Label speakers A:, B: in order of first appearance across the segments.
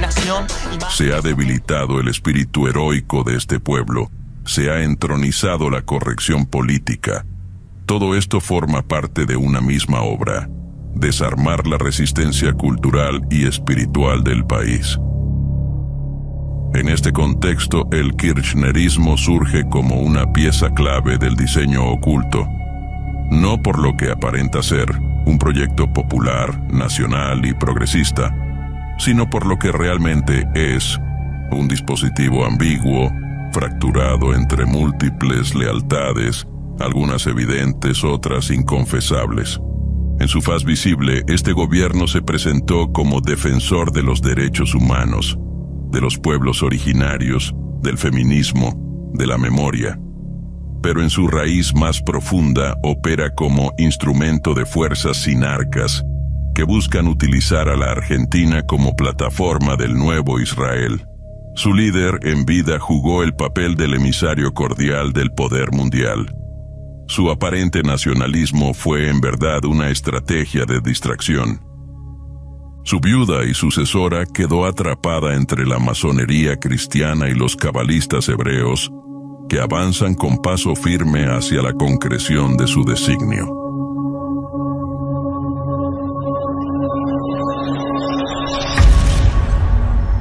A: inacción.
B: Se ha debilitado el espíritu heroico de este pueblo. Se ha entronizado la corrección política. Todo esto forma parte de una misma obra: desarmar la resistencia cultural y espiritual del país. En este contexto, el kirchnerismo surge como una pieza clave del diseño oculto, no por lo que aparenta ser un proyecto popular, nacional y progresista, sino por lo que realmente es: un dispositivo ambiguo, fracturado entre múltiples lealtades, algunas evidentes, otras inconfesables. En su faz visible, este gobierno se presentó como defensor de los derechos humanos, de los pueblos originarios, del feminismo, de la memoria. Pero en su raíz más profunda opera como instrumento de fuerzas sinarcas que buscan utilizar a la Argentina como plataforma del nuevo Israel. Su líder en vida jugó el papel del emisario cordial del poder mundial. Su aparente nacionalismo fue en verdad una estrategia de distracción. Su viuda y sucesora quedó atrapada entre la masonería cristiana y los cabalistas hebreos, que avanzan con paso firme hacia la concreción de su designio.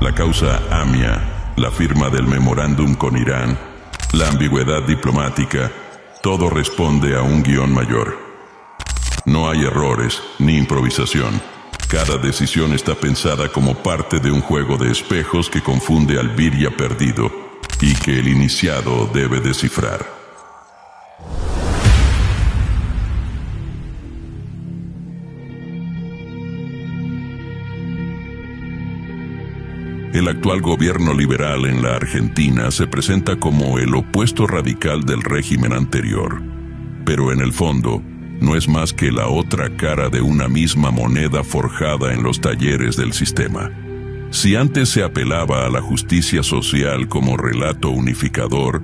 B: La causa AMIA, la firma del memorándum con Irán, la ambigüedad diplomática, todo responde a un guión mayor. No hay errores ni improvisación. Cada decisión está pensada como parte de un juego de espejos que confunde al Viria perdido y que el iniciado debe descifrar. El actual gobierno liberal en la Argentina se presenta como el opuesto radical del régimen anterior, pero en el fondo no es más que la otra cara de una misma moneda forjada en los talleres del sistema. Si antes se apelaba a la justicia social como relato unificador,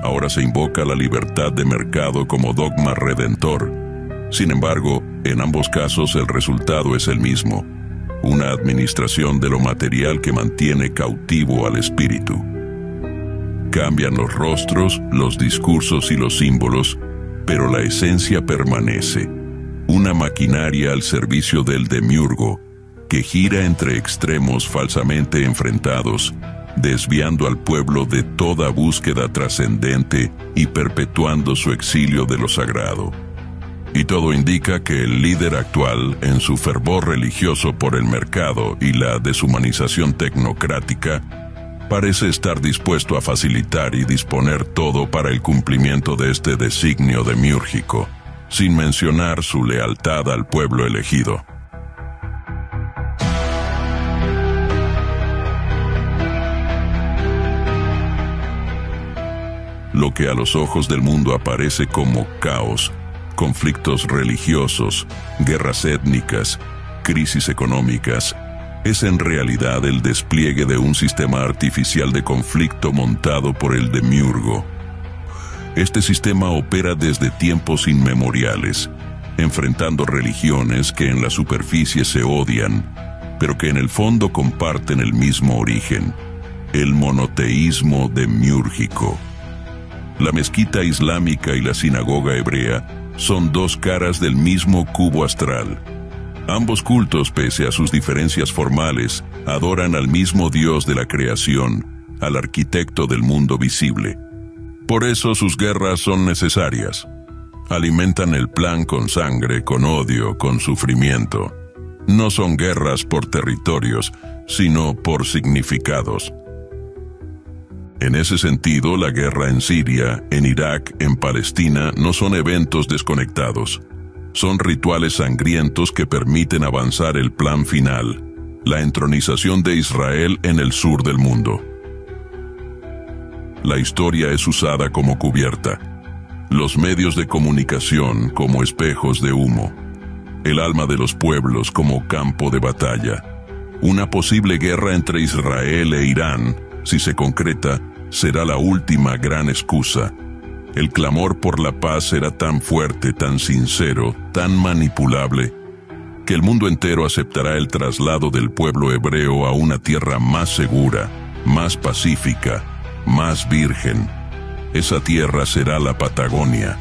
B: ahora se invoca la libertad de mercado como dogma redentor. Sin embargo, en ambos casos el resultado es el mismo: una administración de lo material que mantiene cautivo al espíritu. Cambian los rostros, los discursos y los símbolos, pero la esencia permanece: una maquinaria al servicio del demiurgo, que gira entre extremos falsamente enfrentados, desviando al pueblo de toda búsqueda trascendente y perpetuando su exilio de lo sagrado. Y todo indica que el líder actual, en su fervor religioso por el mercado y la deshumanización tecnocrática, parece estar dispuesto a facilitar y disponer todo para el cumplimiento de este designio demiúrgico, sin mencionar su lealtad al pueblo elegido. Lo que a los ojos del mundo aparece como caos, conflictos religiosos, guerras étnicas, crisis económicas, es en realidad el despliegue de un sistema artificial de conflicto montado por el demiurgo. Este sistema opera desde tiempos inmemoriales, enfrentando religiones que en la superficie se odian, pero que en el fondo comparten el mismo origen: el monoteísmo demiúrgico. La mezquita islámica y la sinagoga hebrea son dos caras del mismo cubo astral. Ambos cultos, pese a sus diferencias formales, adoran al mismo Dios de la creación, al arquitecto del mundo visible. Por eso sus guerras son necesarias. Alimentan el plan con sangre, con odio, con sufrimiento. No son guerras por territorios, sino por significados. En ese sentido, la guerra en Siria, en Irak, en Palestina, no son eventos desconectados. Son rituales sangrientos que permiten avanzar el plan final: la entronización de Israel en el sur del mundo. La historia es usada como cubierta, los medios de comunicación como espejos de humo, el alma de los pueblos como campo de batalla. Una posible guerra entre Israel e Irán, si se concreta, será la última gran excusa. El clamor por la paz será tan fuerte, tan sincero, tan manipulable, que el mundo entero aceptará el traslado del pueblo hebreo a una tierra más segura, más pacífica, más virgen. Esa tierra será la Patagonia.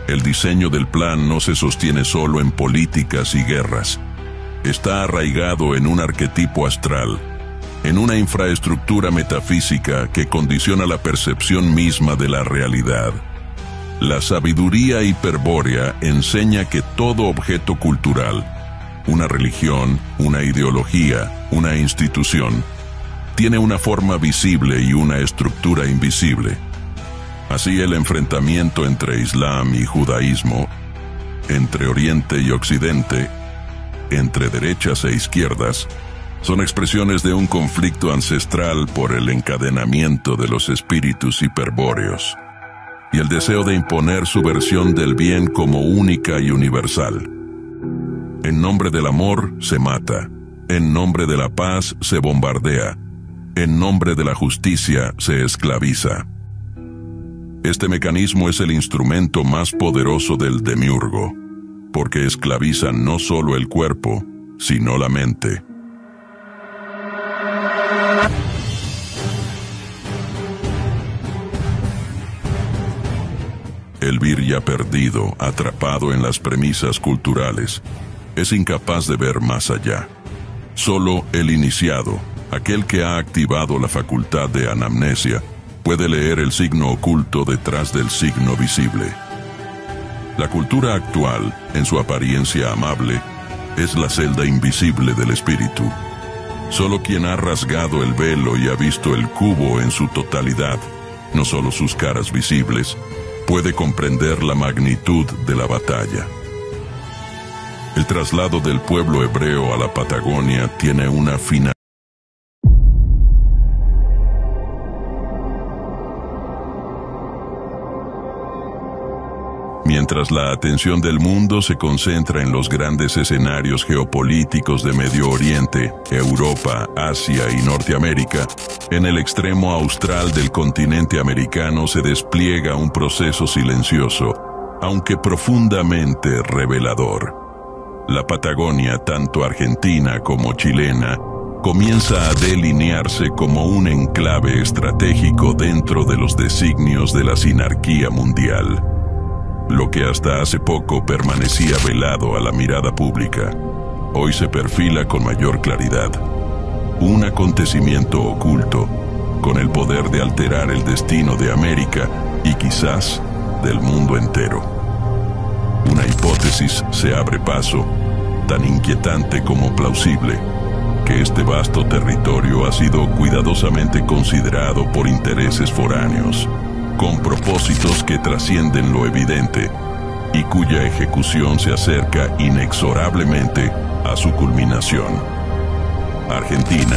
B: El diseño del plan no se sostiene solo en políticas y guerras. Está arraigado en un arquetipo astral, en una infraestructura metafísica que condiciona la percepción misma de la realidad. La sabiduría hiperbórea enseña que todo objeto cultural, una religión, una ideología, una institución, tiene una forma visible y una estructura invisible. Así el enfrentamiento entre Islam y judaísmo, entre Oriente y Occidente, entre derechas e izquierdas, son expresiones de un conflicto ancestral por el encadenamiento de los espíritus hiperbóreos y el deseo de imponer su versión del bien como única y universal. En nombre del amor se mata, en nombre de la paz se bombardea, en nombre de la justicia se esclaviza. Este mecanismo es el instrumento más poderoso del demiurgo, porque esclaviza no solo el cuerpo, sino la mente. El vir ya perdido, atrapado en las premisas culturales, es incapaz de ver más allá. Solo el iniciado, aquel que ha activado la facultad de anamnesia, puede leer el signo oculto detrás del signo visible. La cultura actual, en su apariencia amable, es la celda invisible del espíritu. Solo quien ha rasgado el velo y ha visto el cubo en su totalidad, no solo sus caras visibles, puede comprender la magnitud de la batalla. El traslado del pueblo hebreo a la Patagonia tiene una finalidad. Mientras la atención del mundo se concentra en los grandes escenarios geopolíticos de Medio Oriente, Europa, Asia y Norteamérica, en el extremo austral del continente americano se despliega un proceso silencioso, aunque profundamente revelador. La Patagonia, tanto argentina como chilena, comienza a delinearse como un enclave estratégico dentro de los designios de la sinarquía mundial. Lo que hasta hace poco permanecía velado a la mirada pública, hoy se perfila con mayor claridad. Un acontecimiento oculto, con el poder de alterar el destino de América y quizás del mundo entero. Una hipótesis se abre paso, tan inquietante como plausible, que este vasto territorio ha sido cuidadosamente considerado por intereses foráneos, con propósitos que trascienden lo evidente y cuya ejecución se acerca inexorablemente a su culminación. Argentina,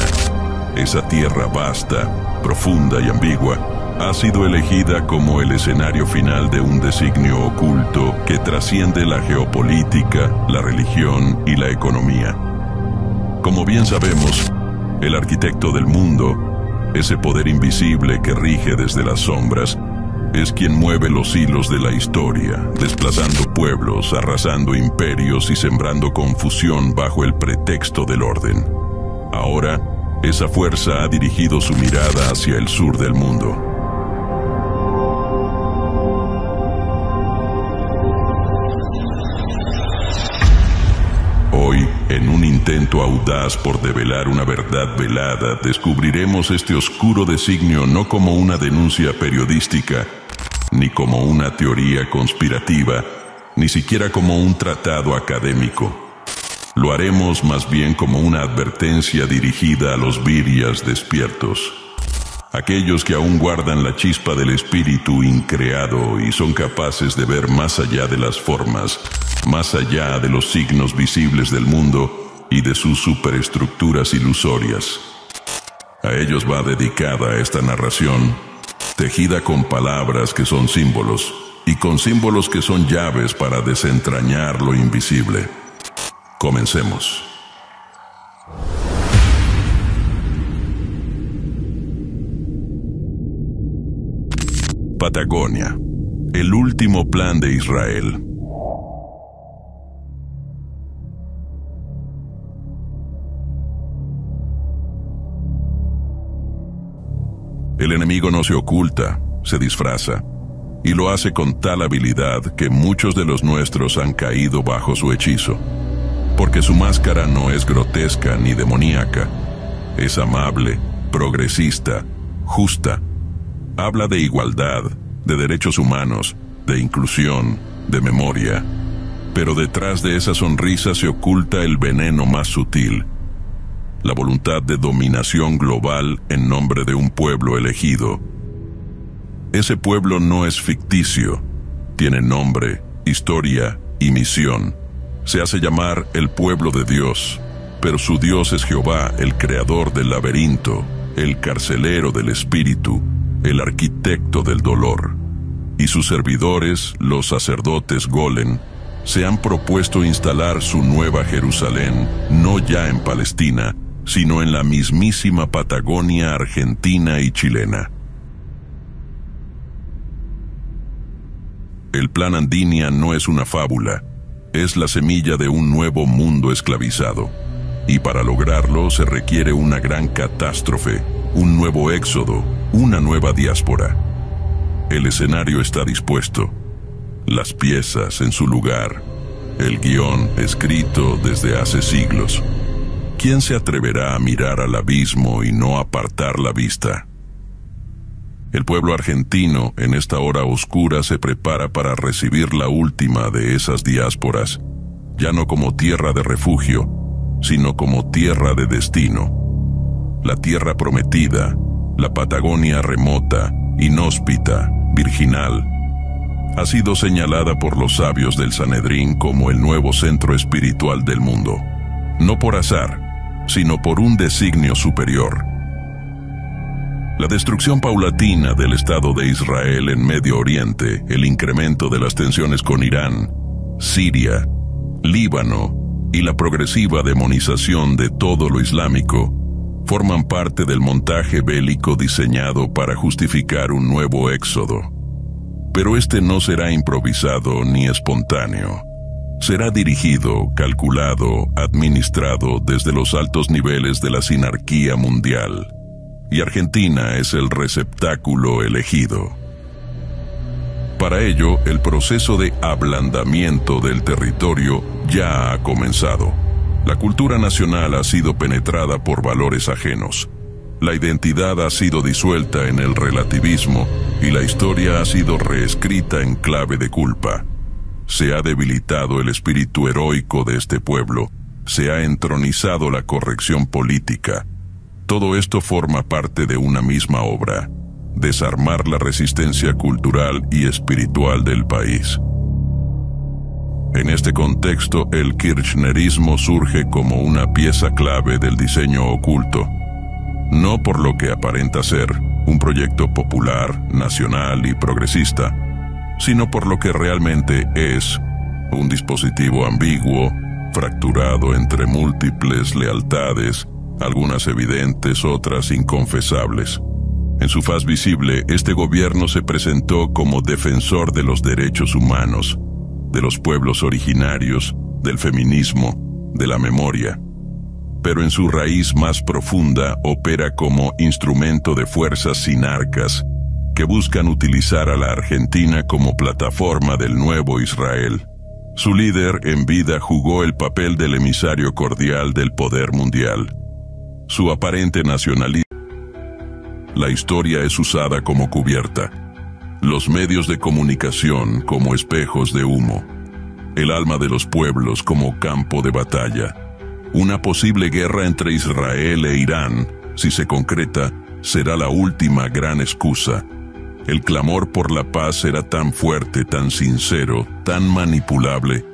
B: esa tierra vasta, profunda y ambigua, ha sido elegida como el escenario final de un designio oculto que trasciende la geopolítica, la religión y la economía. Como bien sabemos, el arquitecto del mundo, ese poder invisible que rige desde las sombras, es quien mueve los hilos de la historia, desplazando pueblos, arrasando imperios y sembrando confusión bajo el pretexto del orden. Ahora, esa fuerza ha dirigido su mirada hacia el sur del mundo. Hoy, en un intento audaz por develar una verdad velada, descubriremos este oscuro designio no como una denuncia periodística, ni como una teoría conspirativa, ni siquiera como un tratado académico. Lo haremos más bien como una advertencia dirigida a los virias despiertos, aquellos que aún guardan la chispa del espíritu increado y son capaces de ver más allá de las formas, más allá de los signos visibles del mundo y de sus superestructuras ilusorias. A ellos va dedicada esta narración, tejida con palabras que son símbolos, y con símbolos que son llaves para desentrañar lo invisible. Comencemos. Patagonia, el último plan de Israel. El enemigo no se oculta, se disfraza, y lo hace con tal habilidad que muchos de los nuestros han caído bajo su hechizo, porque su máscara no es grotesca ni demoníaca, es amable, progresista, justa, habla de igualdad, de derechos humanos, de inclusión, de memoria, pero detrás de esa sonrisa se oculta el veneno más sutil, la voluntad de dominación global en nombre de un pueblo elegido. Ese pueblo no es ficticio, tiene nombre, historia y misión. Se hace llamar el pueblo de Dios, pero su Dios es Jehová, el creador del laberinto, el carcelero del espíritu, el arquitecto del dolor. Y sus servidores, los sacerdotes Golem, se han propuesto instalar su nueva Jerusalén, no ya en Palestina, sino en la mismísima Patagonia argentina y chilena. El plan Andinia no es una fábula, es la semilla de un nuevo mundo esclavizado. Y para lograrlo se requiere una gran catástrofe, un nuevo éxodo, una nueva diáspora. El escenario está dispuesto, las piezas en su lugar, el guión escrito desde hace siglos. ¿Quién se atreverá a mirar al abismo y no apartar la vista? El pueblo argentino en esta hora oscura se prepara para recibir la última de esas diásporas, ya no como tierra de refugio, sino como tierra de destino. La tierra prometida, la Patagonia remota, inhóspita, virginal, ha sido señalada por los sabios del Sanedrín como el nuevo centro espiritual del mundo, no por azar, sino por un designio superior. La destrucción paulatina del Estado de Israel en Medio Oriente, el incremento de las tensiones con Irán, Siria, Líbano y la progresiva demonización de todo lo islámico forman parte del montaje bélico diseñado para justificar un nuevo éxodo. Pero este no será improvisado ni espontáneo. Será dirigido, calculado, administrado desde los altos niveles de la sinarquía mundial. Y Argentina es el receptáculo elegido. Para ello, el proceso de ablandamiento del territorio ya ha comenzado. La cultura nacional ha sido penetrada por valores ajenos. La identidad ha sido disuelta en el relativismo y la historia ha sido reescrita en clave de culpa. Se ha debilitado el espíritu heroico de este pueblo, se ha entronizado la corrección política. Todo esto forma parte de una misma obra: desarmar la resistencia cultural y espiritual del país. En este contexto, el kirchnerismo surge como una pieza clave del diseño oculto, no por lo que aparenta ser un proyecto popular, nacional y progresista, sino por lo que realmente es: un dispositivo ambiguo, fracturado entre múltiples lealtades, algunas evidentes, otras inconfesables. En su faz visible, este gobierno se presentó como defensor de los derechos humanos, de los pueblos originarios, del feminismo, de la memoria. Pero en su raíz más profunda opera como instrumento de fuerzas sinarcas que buscan utilizar a la Argentina como plataforma del nuevo Israel. Su líder en vida jugó el papel del emisario cordial del poder mundial. Su aparente nacionalismo. La historia es usada como cubierta, los medios de comunicación como espejos de humo, el alma de los pueblos como campo de batalla. Una posible guerra entre Israel e Irán, si se concreta, será la última gran excusa. El clamor por la paz será tan fuerte, tan sincero, tan manipulable,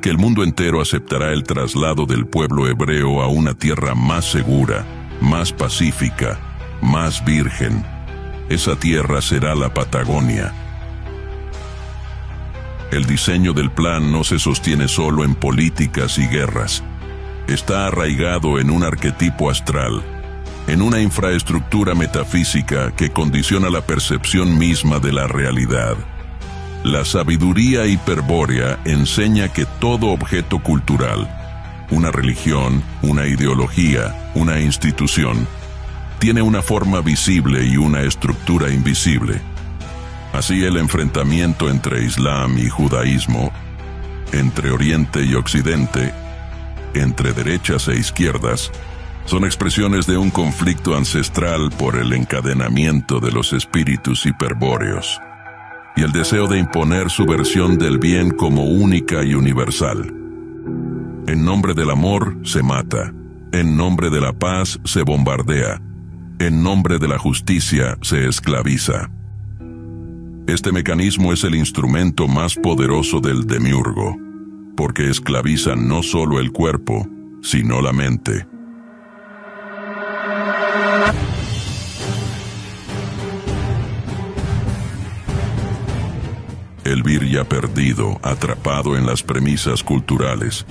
B: que el mundo entero aceptará el traslado del pueblo hebreo a una tierra más segura, más pacífica, más virgen. Esa tierra será la Patagonia. El diseño del plan no se sostiene solo en políticas y guerras. Está arraigado en un arquetipo astral, en una infraestructura metafísica que condiciona la percepción misma de la realidad. La sabiduría hiperbórea enseña que todo objeto cultural, una religión, una ideología, una institución, tiene una forma visible y una estructura invisible. Así el enfrentamiento entre Islam y judaísmo, entre Oriente y Occidente, entre derechas e izquierdas, son expresiones de un conflicto ancestral por el encadenamiento de los espíritus hiperbóreos y el deseo de imponer su versión del bien como única y universal. En nombre del amor se mata, en nombre de la paz se bombardea, en nombre de la justicia se esclaviza. Este mecanismo es el instrumento más poderoso del demiurgo, porque esclaviza no solo el cuerpo, sino la mente. El Virya perdido, atrapado en las premisas culturales,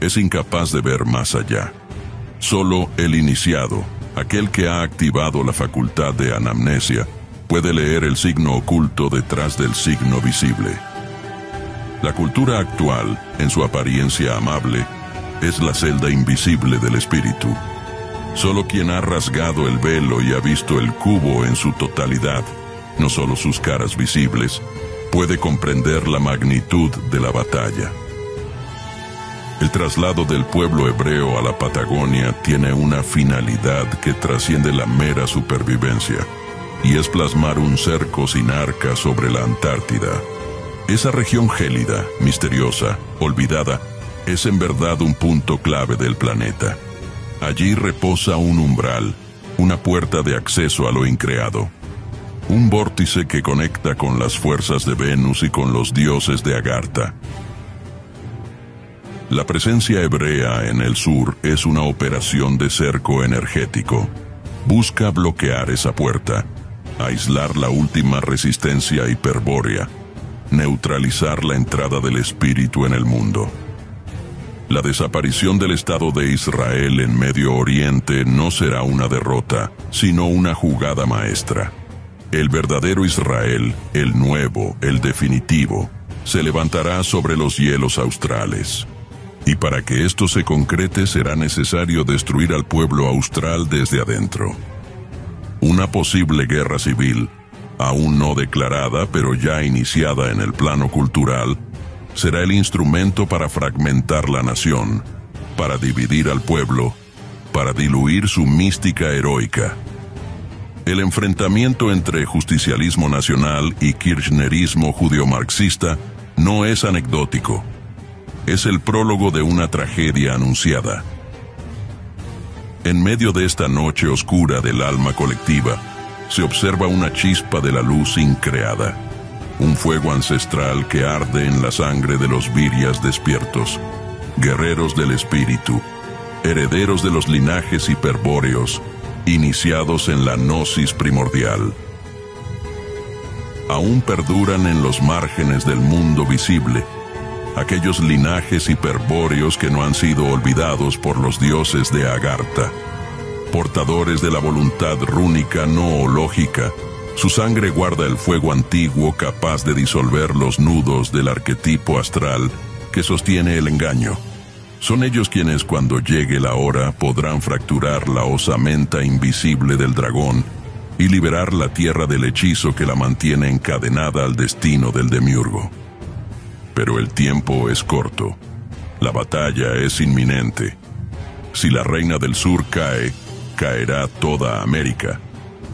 B: es incapaz de ver más allá. Solo el iniciado, aquel que ha activado la facultad de anamnesia, puede leer el signo oculto detrás del signo visible. La cultura actual, en su apariencia amable, es la celda invisible del espíritu. Solo quien ha rasgado el velo y ha visto el cubo en su totalidad, no solo sus caras visibles, puede comprender la magnitud de la batalla. El traslado del pueblo hebreo a la Patagonia tiene una finalidad que trasciende la mera supervivencia, y es plasmar un cerco sin arca sobre la Antártida. Esa región gélida, misteriosa, olvidada, es en verdad un punto clave del planeta. Allí reposa un umbral, una puerta de acceso a lo increado. Un vórtice que conecta con las fuerzas de Venus y con los dioses de Agartha. La presencia hebrea en el sur es una operación de cerco energético. Busca bloquear esa puerta, aislar la última resistencia hiperbórea, neutralizar la entrada del espíritu en el mundo. La desaparición del Estado de Israel en Medio Oriente no será una derrota, sino una jugada maestra. El verdadero Israel, el nuevo, el definitivo, se levantará sobre los hielos australes. Y para que esto se concrete será necesario destruir al pueblo austral desde adentro. Una posible guerra civil, aún no declarada pero ya iniciada en el plano cultural, será el instrumento para fragmentar la nación, para dividir al pueblo, para diluir su mística heroica. El enfrentamiento entre justicialismo nacional y kirchnerismo judeomarxista no es anecdótico. Es el prólogo de una tragedia anunciada. En medio de esta noche oscura del alma colectiva, se observa una chispa de la luz increada, un fuego ancestral que arde en la sangre de los viryas despiertos, guerreros del espíritu, herederos de los linajes hiperbóreos, iniciados en la gnosis primordial. Aún perduran en los márgenes del mundo visible aquellos linajes hiperbóreos que no han sido olvidados por los dioses de Agartha. Portadores de la voluntad rúnica no hológica, su sangre guarda el fuego antiguo capaz de disolver los nudos del arquetipo astral que sostiene el engaño. Son ellos quienes, cuando llegue la hora, podrán fracturar la osamenta invisible del dragón y liberar la tierra del hechizo que la mantiene encadenada al destino del demiurgo. Pero el tiempo es corto. La batalla es inminente. Si la reina del sur cae, caerá toda América.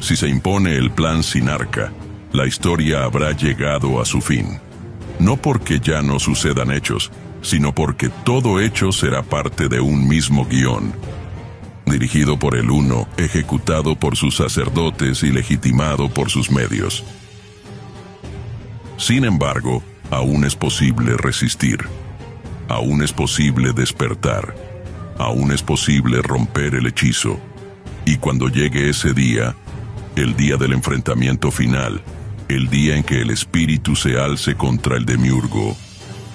B: Si se impone el plan Sinarca, la historia habrá llegado a su fin. No porque ya no sucedan hechos, sino porque todo hecho será parte de un mismo guión, dirigido por el Uno, ejecutado por sus sacerdotes y legitimado por sus medios. Sin embargo, aún es posible resistir, aún es posible despertar, aún es posible romper el hechizo, y cuando llegue ese día, el día del enfrentamiento final, el día en que el espíritu se alce contra el demiurgo,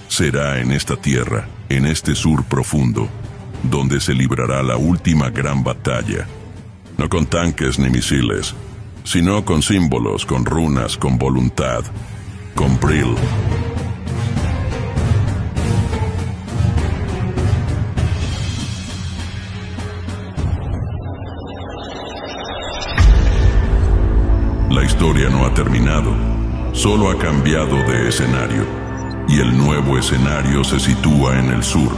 B: será en esta tierra, en este sur profundo, donde se librará la última gran batalla, no con tanques ni misiles, sino con símbolos, con runas, con voluntad, con Brill. la historia no ha terminado, solo ha cambiado de escenario, y el nuevo escenario se sitúa en el sur.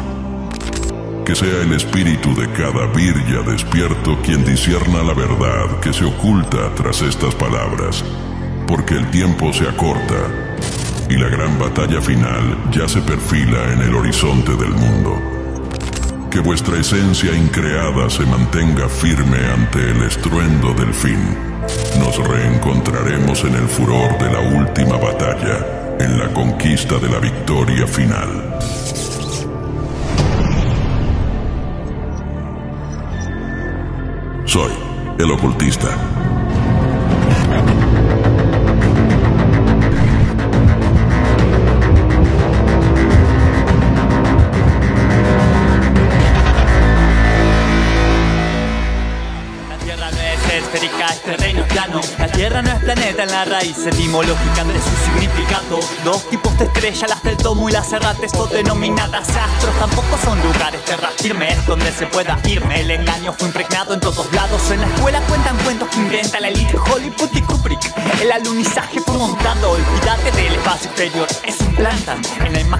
B: Que sea el espíritu de cada virya despierto quien discierna la verdad que se oculta tras estas palabras, porque el tiempo se acorta y la gran batalla final ya se perfila en el horizonte del mundo. Que vuestra esencia increada se mantenga firme ante el estruendo del fin. Nos reencontraremos en el furor de la última batalla, en la conquista de la victoria final. Soy el ocultista.
A: Esférica, este reino es plano. La tierra no es planeta en la raíz etimológica de su significado. Dos tipos de estrellas, las del tomo y las errates, o denominadas astros, tampoco son lugares terra firmes donde se pueda irme. El engaño fue impregnado en todos lados. En la escuela cuentan cuentos que inventa la elite Hollywood y Kubrick. El alunizaje fue montado. Olvídate del espacio exterior, es un plantan en la imagen.